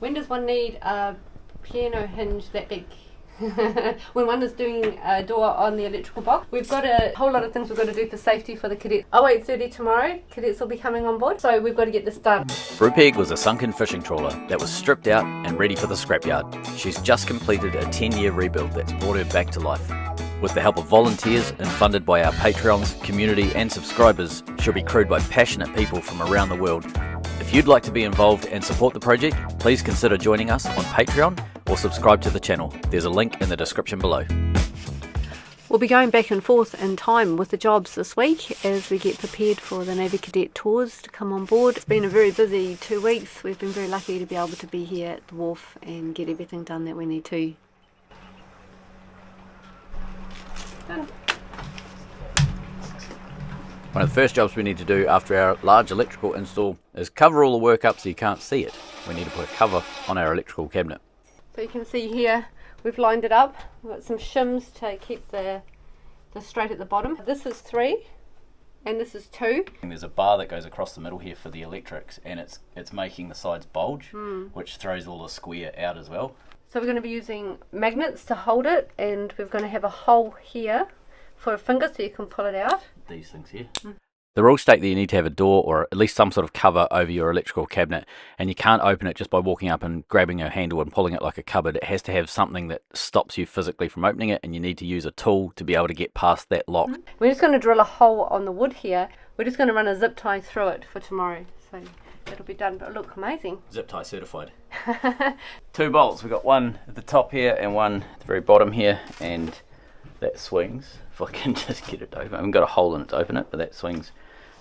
When does one need a piano hinge that big? When one is doing a door on the electrical box. We've got a whole lot of things we've got to do for safety for the cadets. 08:30 tomorrow, cadets will be coming on board, so we've got to get this done. Brupeg was a sunken fishing trawler that was stripped out and ready for the scrapyard. She's just completed a 10-year rebuild that's brought her back to life. With the help of volunteers and funded by our Patreons, community and subscribers, she'll be crewed by passionate people from around the world. If you'd like to be involved and support the project, please consider joining us on Patreon or subscribe to the channel. There's a link in the description below. We'll be going back and forth in time with the jobs this week as we get prepared for the Navy Cadet tours to come on board. It's been a very busy 2 weeks. We've been very lucky to be able to be here at the wharf and get everything done that we need to. Done. One of the first jobs we need to do after our large electrical install is cover all the work up so you can't see it. We need to put a cover on our electrical cabinet. So you can see here we've lined it up. We've got some shims to keep the straight at the bottom. This is 3 and this is 2. And there's a bar that goes across the middle here for the electrics, and it's making the sides bulge, which throws all the square out as well. So we're going to be using magnets to hold it, and we're going to have a hole here for a finger so you can pull it out. These things here. The rules state that you need to have a door or at least some sort of cover over your electrical cabinet, and you can't open it just by walking up and grabbing a handle and pulling it like a cupboard. It has to have something that stops you physically from opening it, and you need to use a tool to be able to get past that lock. We're just going to drill a hole on the wood here. We're just going to run a zip tie through it for tomorrow, so it'll be done, but it'll look amazing. Zip tie certified. 2 bolts. We've got one at the top here and one at the very bottom here, and that swings. If I can just get it open. I haven't got a hole in it to open it, but that swings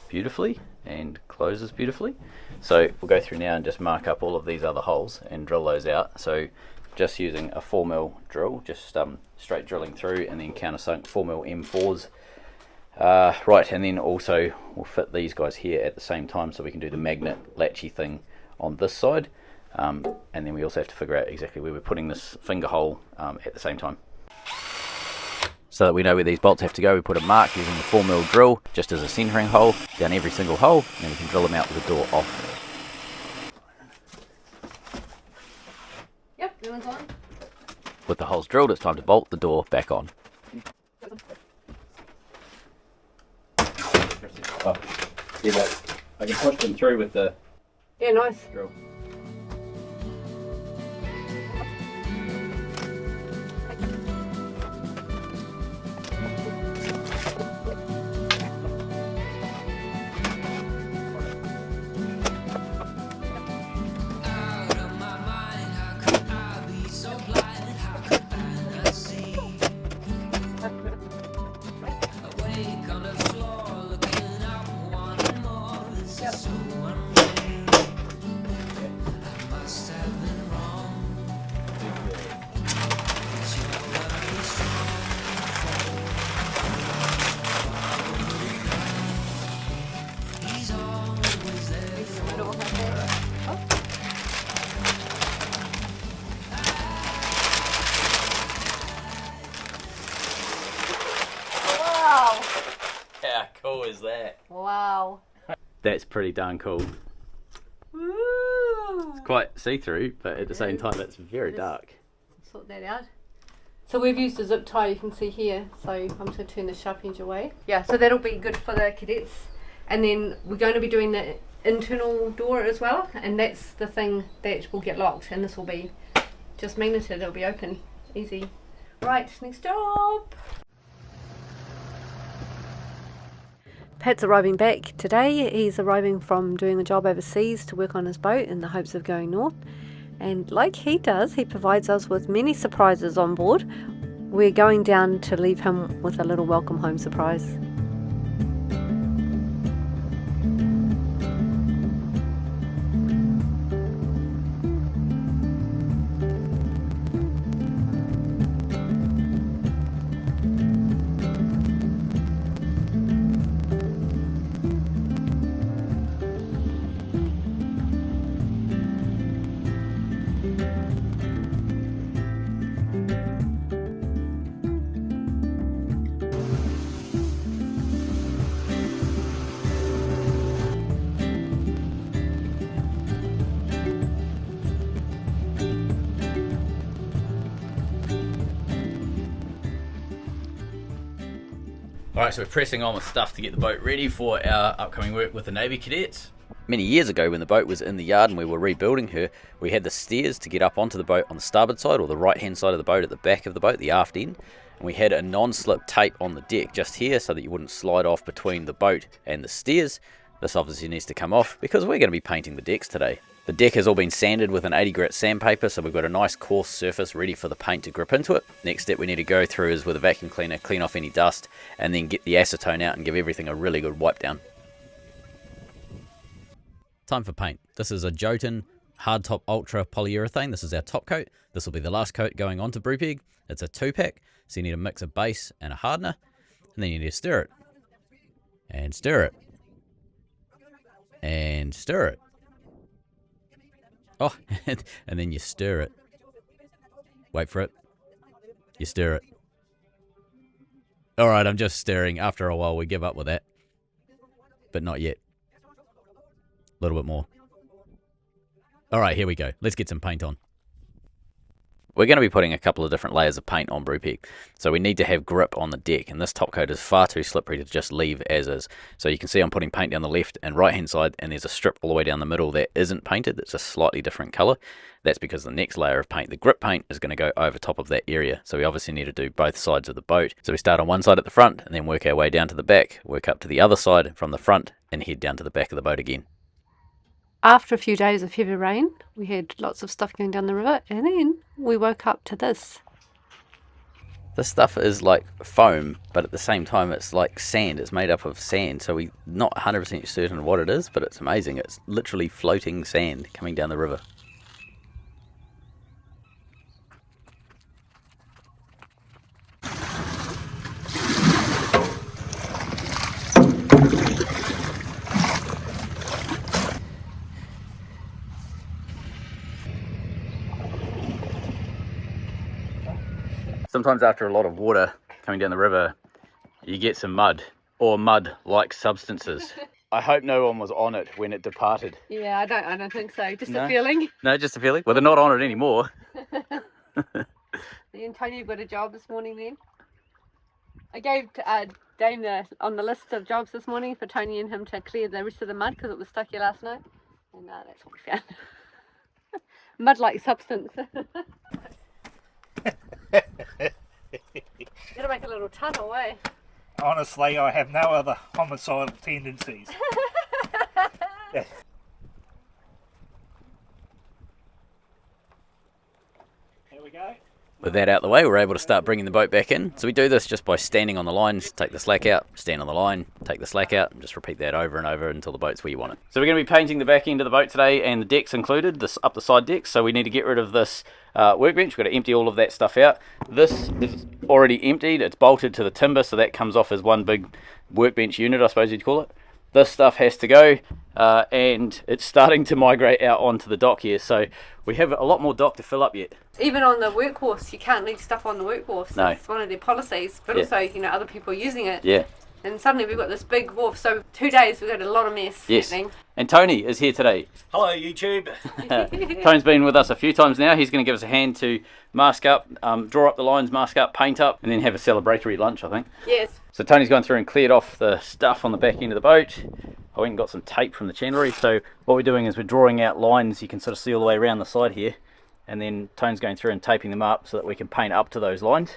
beautifully and closes beautifully. So we'll go through now and just mark up all of these other holes and drill those out. So just using a 4mm drill, just straight drilling through, and then countersunk 4mm M4s. Right, and then also we'll fit these guys here at the same time so we can do the magnet latchy thing on this side. And then we also have to figure out exactly where we're putting this finger hole at the same time. So that we know where these bolts have to go, we put a mark using the 4mm drill just as a centering hole down every single hole, and then we can drill them out with the door off. Yep, that one's on. With the holes drilled, it's time to bolt the door back on. Oh, yeah, but I can push them through with the nice. drill. How cool is that? Wow. That's pretty darn cool. Woo. It's quite see-through, but at the same time it's very dark. Sort that out. So we've used a zip tie, you can see here, so I'm just going to turn the sharp edge away. Yeah, so that'll be good for the cadets. And then we're going to be doing the internal door as well, and that's the thing that will get locked, and this will be just magneted, it'll be open, easy. Right, next job. Pat's arriving back today. He's arriving from doing a job overseas to work on his boat in the hopes of going north. And like he does, he provides us with many surprises on board. We're going down to leave him with a little welcome home surprise. Alright, so we're pressing on with stuff to get the boat ready for our upcoming work with the Navy Cadets. Many years ago, when the boat was in the yard and we were rebuilding her, we had the stairs to get up onto the boat on the starboard side, or the right hand side of the boat at the back of the boat, the aft end. And we had a non-slip tape on the deck just here so that you wouldn't slide off between the boat and the stairs. This obviously needs to come off because we're going to be painting the decks today. The deck has all been sanded with an 80 grit sandpaper, so we've got a nice coarse surface ready for the paint to grip into it. Next step we need to go through is with a vacuum cleaner, clean off any dust, and then get the acetone out and give everything a really good wipe down. Time for paint. This is a Jotun Hardtop Ultra Polyurethane. This is our top coat. This will be the last coat going onto Brupeg. It's a 2-pack, so you need a mix of base and a hardener, and then you need to stir it. And stir it. And stir it. Oh, and then you stir it. Wait for it. You stir it. Alright, I'm just stirring. After a while, we give up with that. But not yet. A little bit more. Alright, here we go. Let's get some paint on. We're going to be putting a couple of different layers of paint on Brupeg, so we need to have grip on the deck, and this top coat is far too slippery to just leave as is. So you can see I'm putting paint down the left and right hand side, and there's a strip all the way down the middle that isn't painted, that's a slightly different colour. That's because the next layer of paint, the grip paint, is going to go over top of that area, so we obviously need to do both sides of the boat. So we start on one side at the front, and then work our way down to the back, work up to the other side from the front, and head down to the back of the boat again. After a few days of heavy rain, we had lots of stuff going down the river, and then we woke up to this. This stuff is like foam, but at the same time it's like sand. It's made up of sand, so we're not 100% certain what it is, but it's amazing. It's literally floating sand coming down the river. Sometimes after a lot of water coming down the river, you get some mud, or mud-like substances. I hope no one was on it when it departed. Yeah, I don't think so. Just a feeling. No, just a feeling. Well, they're not on it anymore. Me and Tony got a job this morning then. I gave Dame on the list of jobs this morning for Tony and him to clear the rest of the mud because it was stuck here last night. And that's what we found. Mud-like substance. Gotta make a little tunnel, eh? Honestly, I have no other homicidal tendencies. Here we go. With that out of the way, we're able to start bringing the boat back in. So we do this just by standing on the lines, take the slack out, stand on the line, take the slack out, and just repeat that over and over until the boat's where you want it. So we're going to be painting the back end of the boat today, and the decks included, up the side decks. So we need to get rid of this workbench. We've got to empty all of that stuff out. This is already emptied. It's bolted to the timber, so that comes off as one big workbench unit, I suppose you'd call it. This stuff has to go, and it's starting to migrate out onto the dock here. So we have a lot more dock to fill up yet. Even on the workhorse, you can't leave stuff on the workhorse. No. It's one of their policies, but also, other people are using it. Yeah. And suddenly we've got this big wharf. So 2 days we've got a lot of mess happening. And Tony is here today. Hello, YouTube. Tony's been with us a few times now. He's going to give us a hand to mask up, draw up the lines, mask up, paint up, and then have a celebratory lunch, I think. Yes. So Tony's gone through and cleared off the stuff on the back end of the boat. I went and got some tape from the chandlery. So what we're doing is we're drawing out lines. You can sort of see all the way around the side here. And then Tone's going through and taping them up so that we can paint up to those lines.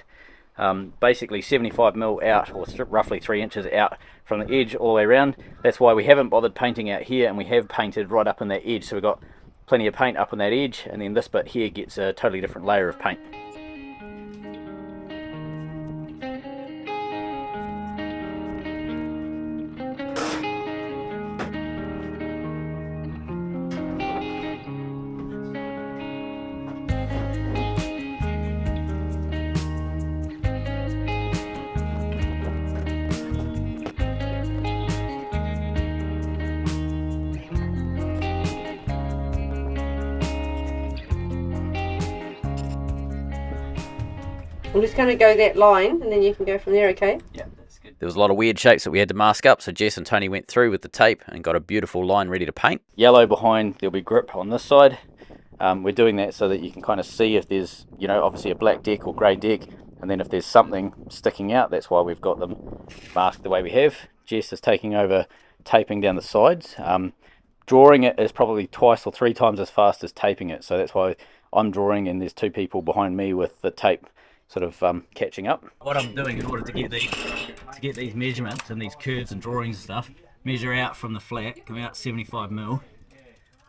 Basically 75mm out, or roughly 3 inches out from the edge all the way around. That's why we haven't bothered painting out here, and we have painted right up in that edge. So we've got plenty of paint up on that edge, and then this bit here gets a totally different layer of paint. I'm just going to go that line and then you can go from there, okay? Yeah, that's good. There was a lot of weird shapes that we had to mask up, so Jess and Tony went through with the tape and got a beautiful line ready to paint. Yellow behind, there'll be grip on this side. We're doing that so that you can kind of see if there's, obviously a black deck or grey deck. And then if there's something sticking out, that's why we've got them masked the way we have. Jess is taking over taping down the sides. Drawing it is probably twice or 3 times as fast as taping it, so that's why I'm drawing and there's 2 people behind me with the tape sort of catching up. What I'm doing in order to get these measurements and these curves and drawings and stuff, measure out from the flat, come out 75mm,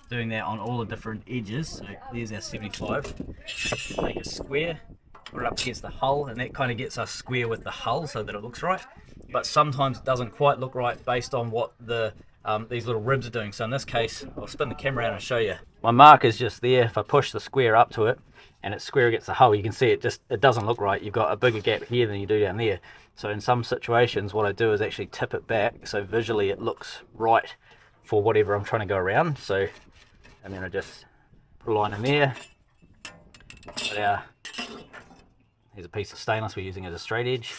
doing that on all the different edges. So there's our 75, make a square, put it up against the hull, and that kind of gets us square with the hull so that it looks right. But sometimes it doesn't quite look right based on what the these little ribs are doing. So in this case, I'll spin the camera around and show you. My mark is just there. If I push the square up to it and it's square against the hull, you can see it doesn't look right. You've got a bigger gap here than you do down there. So in some situations, what I do is actually tip it back so visually it looks right for whatever I'm trying to go around. So, and then I just put a line in there. Here's a piece of stainless we're using as a straight edge.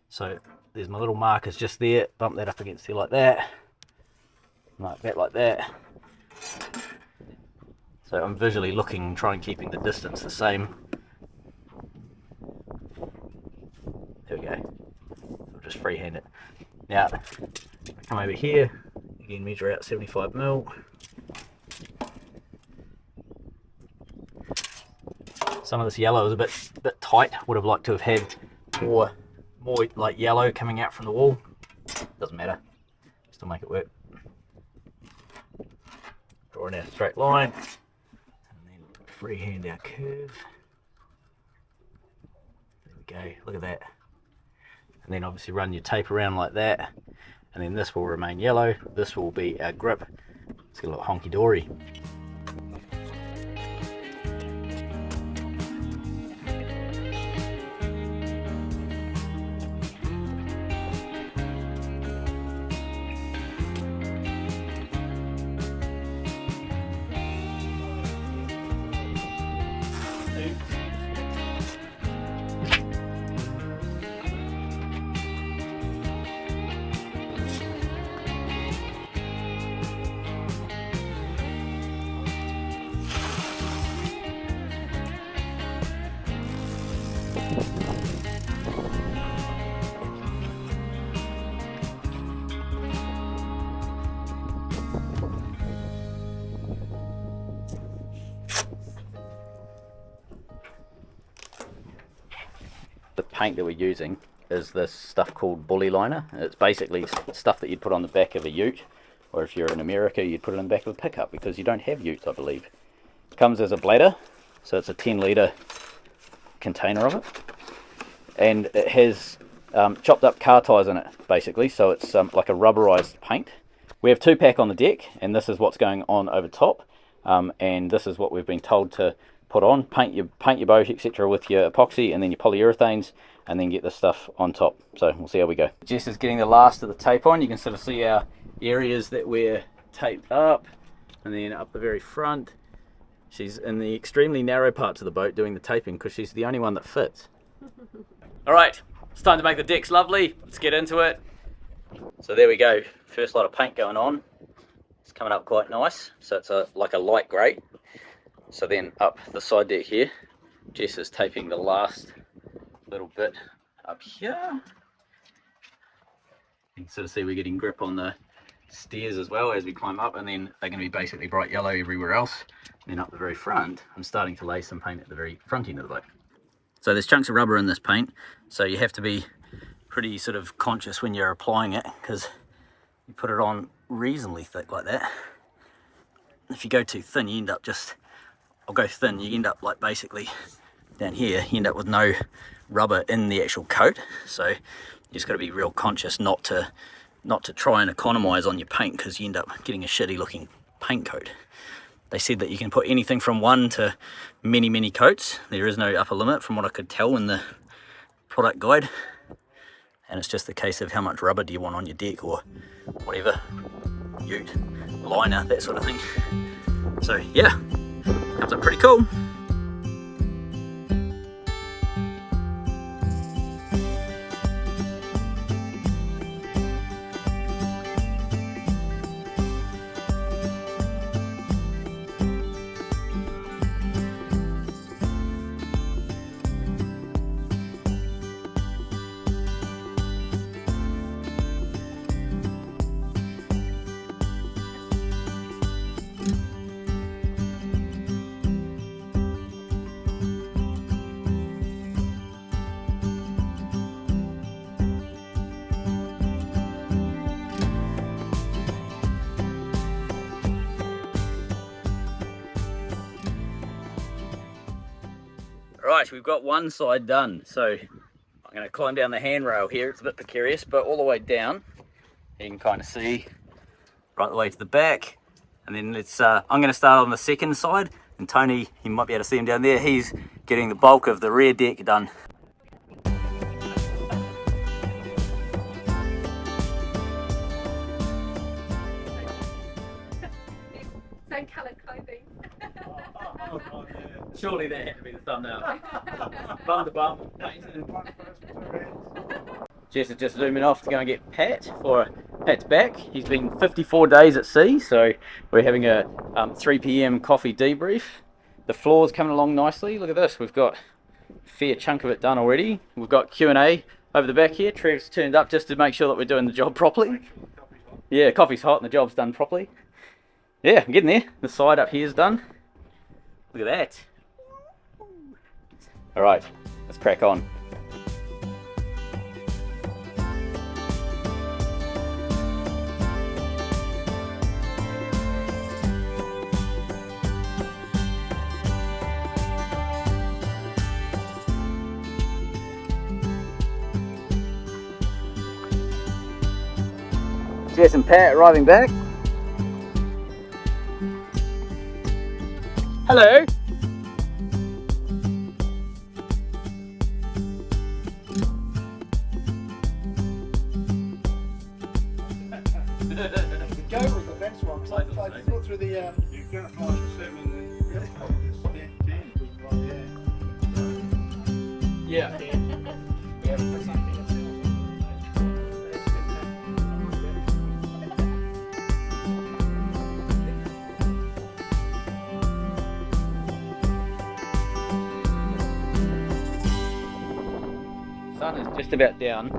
So there's my little markers just there. Bump that up against here like that. Like that. So I'm visually looking, trying keeping the distance the same. There we go. I'll just freehand it. Now, I come over here, again measure out 75mm. Some of this yellow is a bit tight. Would have liked to have had more like yellow coming out from the wall. Doesn't matter. Still make it work. Drawing our straight line, and then freehand our curve. There we go, look at that. And then obviously run your tape around like that, and then this will remain yellow. This will be our grip. It's got a little honky dory. The paint that we're using is this stuff called bully liner. It's basically stuff that you'd put on the back of a ute, or if you're in America you'd put it on the back of a pickup, because you don't have utes, I believe. It comes as a bladder, so it's a 10-litre container of it, and it has chopped up car tyres in it basically, so it's like a rubberized paint. We have 2-pack on the deck, and this is what's going on over top, and this is what we've been told to put on. Paint your boat, etc. with your epoxy and then your polyurethanes, and then get this stuff on top. So we'll see how we go. Jess is getting the last of the tape on. You can sort of see our areas that we're taped up, and then up the very front she's in the extremely narrow parts of the boat doing the taping because she's the only one that fits. Alright, it's time to make the decks lovely. Let's get into it. So there we go, first lot of paint going on. It's coming up quite nice, so it's like a light grey. So then up the side deck here, Jess is taping the last little bit up here. You can sort of see we're getting grip on the stairs as well as we climb up, and then they're going to be basically bright yellow everywhere else. And then up the very front, I'm starting to lay some paint at the very front end of the boat. So there's chunks of rubber in this paint, so you have to be pretty sort of conscious when you're applying it, because you put it on reasonably thick like that. If you go too thin, you end up you end up like basically down here, you end up with no rubber in the actual coat. So you just got to be real conscious not to try and economize on your paint, because you end up getting a shitty looking paint coat. They said that you can put anything from 1 to many coats. There is no upper limit from what I could tell in the product guide, and it's just a case of how much rubber do you want on your deck or whatever, ute, liner, that sort of thing. So yeah, comes up pretty cool. Right, we've got one side done, so I'm going to climb down the handrail here. It's a bit precarious, but all the way down, you can kind of see right the way to the back. And then I'm going to start on the second side, and Tony, you might be able to see him down there, he's getting the bulk of the rear deck done. Same colour clothing. Surely that had to be the thumbnail. Bundaberg. Jess is just zooming off to go and get Pat's back. He's been 54 days at sea, so we're having a 3 p.m. coffee debrief. The floor's coming along nicely. Look at this, we've got a fair chunk of it done already. We've got Q&A over the back here. Trev's turned up just to make sure that we're doing the job properly. Yeah, coffee's hot and the job's done properly. Yeah, I'm getting there. The side up here is done. Look at that. Alright, let's crack on. Jess and Pat arriving back. Hello. Go with the best one. So I thought through the. You get like 7 and Yeah. Sun is just about down.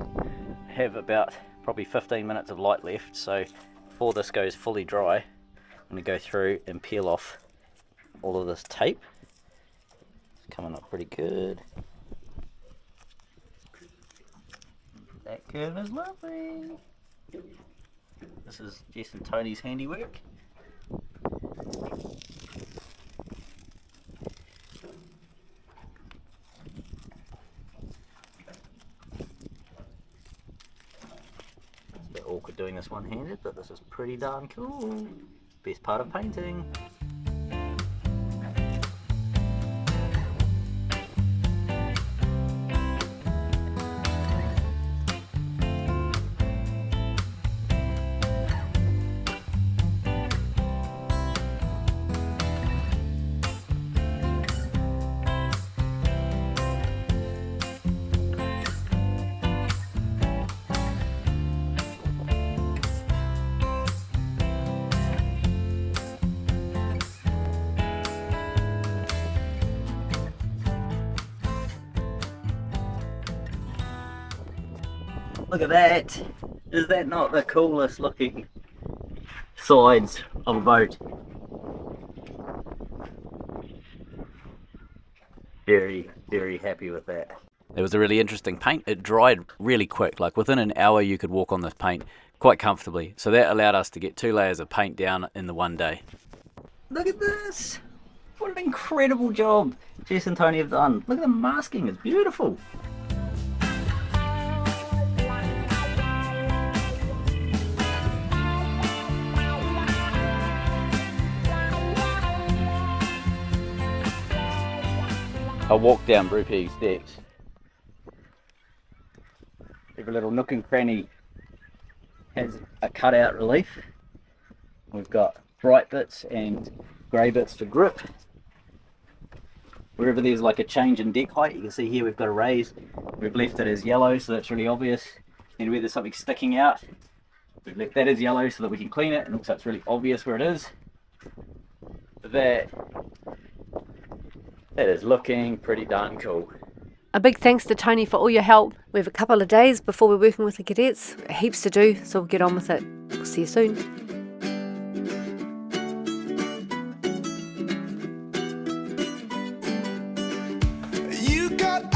I have about probably 15 minutes of light left, so before this goes fully dry, I'm going to go through and peel off all of this tape. It's coming up pretty good. That curve is lovely. This is Jess and Tony's handiwork. Awkward doing this one-handed, but this is pretty darn cool. Best part of painting. Look at that! Is that not the coolest looking sides of a boat? Very, very happy with that. It was a really interesting paint. It dried really quick, like within an hour you could walk on this paint quite comfortably. So that allowed us to get 2 layers of paint down in the one day. Look at this! What an incredible job Jess and Tony have done. Look at the masking, it's beautiful. I walked down Brupeg's decks. Every little nook and cranny has a cutout relief. We've got bright bits and grey bits for grip. Wherever there's like a change in deck height, you can see here we've got a raise. We've left it as yellow, so that's really obvious. And where there's something sticking out, we've left that as yellow so that we can clean it, and also it's really obvious where it is. That is looking pretty darn cool. A big thanks to Tony for all your help. We have a couple of days before we're working with the cadets. Heaps to do, so we'll get on with it. We'll see you soon. You got